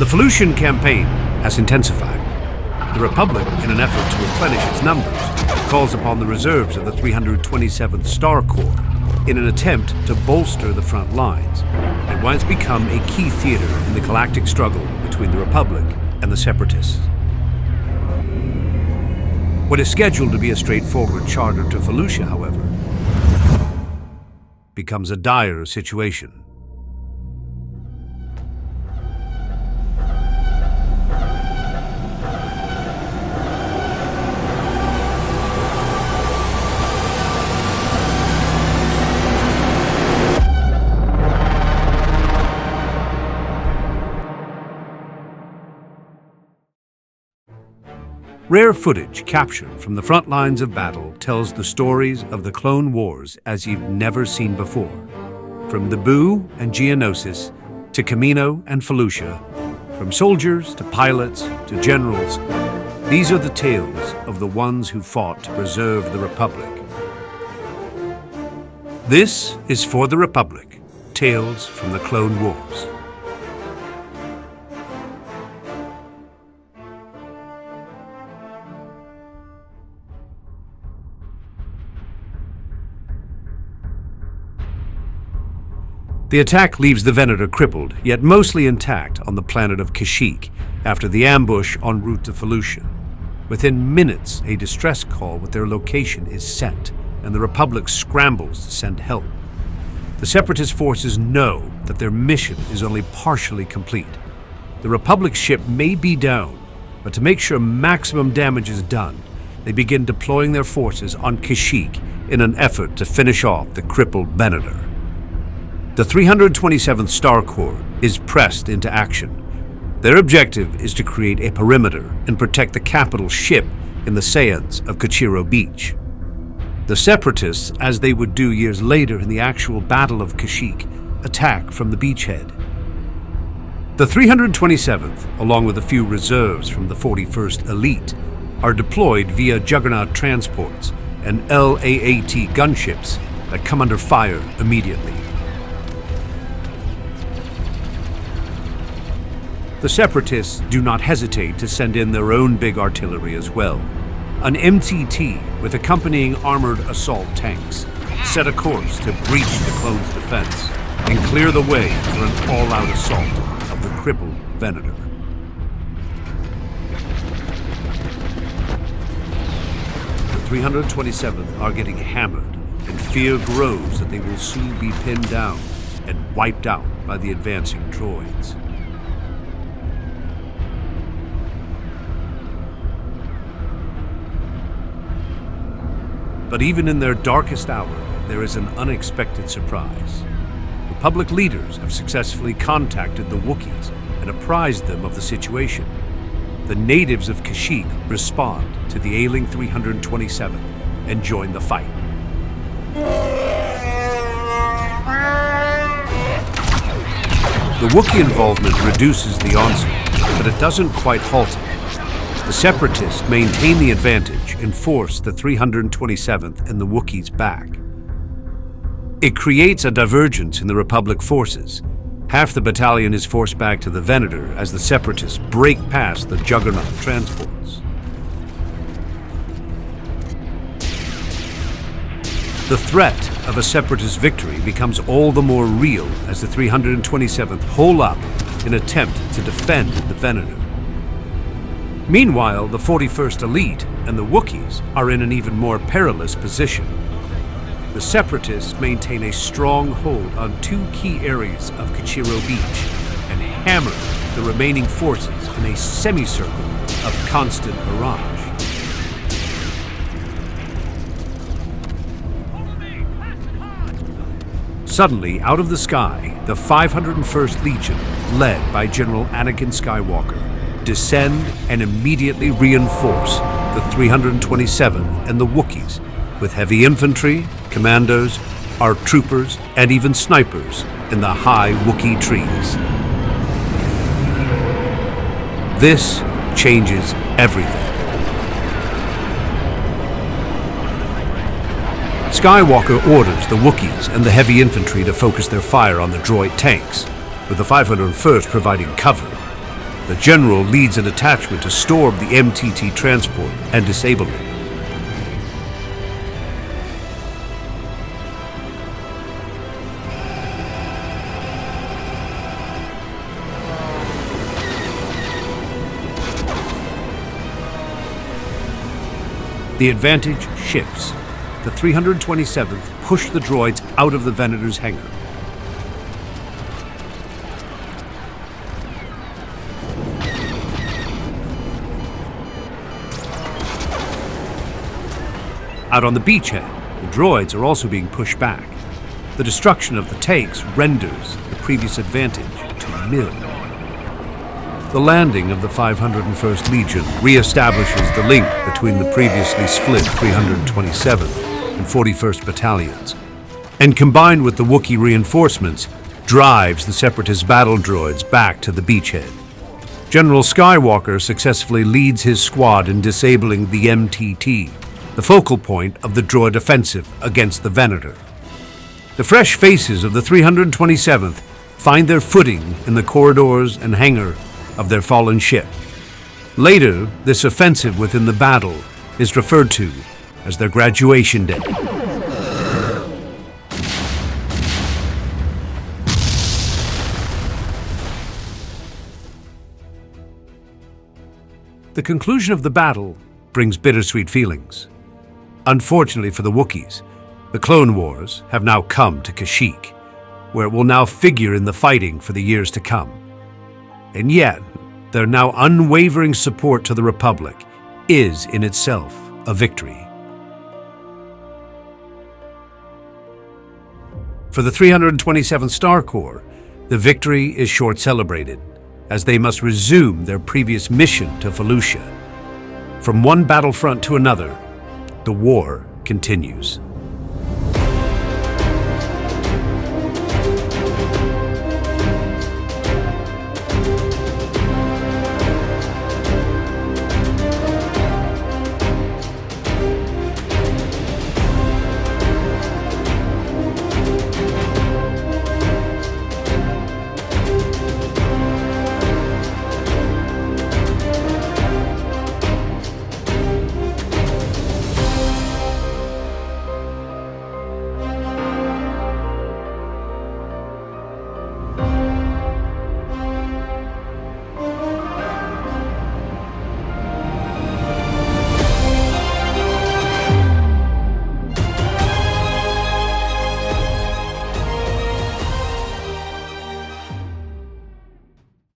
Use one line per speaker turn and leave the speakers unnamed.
The Felucian campaign has intensified. The Republic, in an effort to replenish its numbers, calls upon the reserves of the 327th Star Corps in an attempt to bolster the front lines, and why it's become a key theater in the galactic struggle between the Republic and the Separatists. What is scheduled to be a straightforward charter to Felucia, however, becomes a dire situation. Rare footage captured from the front lines of battle tells the stories of the Clone Wars as you've never seen before. From Naboo and Geonosis to Kamino and Felucia, from soldiers to pilots to generals, these are the tales of the ones who fought to preserve the Republic. This is For the Republic, Tales from the Clone Wars. The attack leaves the Venator crippled, yet mostly intact on the planet of Kashyyyk after the ambush en route to Felucia. Within minutes, a distress call with their location is sent, and the Republic scrambles to send help. The Separatist forces know that their mission is only partially complete. The Republic ship may be down, but to make sure maximum damage is done, they begin deploying their forces on Kashyyyk in an effort to finish off the crippled Venator. The 327th Star Corps is pressed into action. Their objective is to create a perimeter and protect the capital ship in the sands of Kashyyyk Beach. The Separatists, as they would do years later in the actual Battle of Kashyyyk, attack from the beachhead. The 327th, along with a few reserves from the 41st Elite, are deployed via Juggernaut transports and LAAT gunships that come under fire immediately. The Separatists do not hesitate to send in their own big artillery as well. An MTT with accompanying armored assault tanks set a course to breach the clone's defense and clear the way for an all-out assault of the crippled Venator. The 327th are getting hammered, and fear grows that they will soon be pinned down and wiped out by the advancing droids. But even in their darkest hour, there is an unexpected surprise. Republic leaders have successfully contacted the Wookiees and apprised them of the situation. The natives of Kashyyyk respond to the ailing 327 and join the fight. The Wookiee involvement reduces the onslaught, but it doesn't quite halt it. The Separatists maintain the advantage and force the 327th and the Wookiees back. It creates a divergence in the Republic forces. Half the battalion is forced back to the Venator as the Separatists break past the Juggernaut transports. The threat of a Separatist victory becomes all the more real as the 327th hole up in an attempt to defend the Venator. Meanwhile, the 41st Elite and the Wookiees are in an even more perilous position. The Separatists maintain a strong hold on two key areas of Kashyyyk Beach and hammer the remaining forces in a semicircle of constant barrage. Suddenly, out of the sky, the 501st Legion, led by General Anakin Skywalker, descend and immediately reinforce the 327 and the Wookiees with heavy infantry, commandos, ARC troopers, and even snipers in the high Wookiee trees. This changes everything. Skywalker orders the Wookiees and the heavy infantry to focus their fire on the droid tanks, with the 501st providing cover. the general leads an attachment to storm the MTT transport and disable it. The advantage shifts. The 327th push the droids out of the Venator's hangar. Out on the beachhead, the droids are also being pushed back. The destruction of the tanks renders the previous advantage to nil. The landing of the 501st Legion re-establishes the link between the previously split 327th and 41st Battalions, and combined with the Wookiee reinforcements, drives the Separatist battle droids back to the beachhead. General Skywalker successfully leads his squad in disabling the MTT, the focal point of the droid offensive against the Venator. The fresh faces of the 327th find their footing in the corridors and hangar of their fallen ship. Later, this offensive within the battle is referred to as their graduation day. The conclusion of the battle brings bittersweet feelings. Unfortunately for the Wookiees, the Clone Wars have now come to Kashyyyk, where it will now figure in the fighting for the years to come. And yet, their now unwavering support to the Republic is in itself a victory. For the 327th Star Corps, the victory is short-celebrated, as they must resume their previous mission to Felucia. From one battlefront to another, the war continues.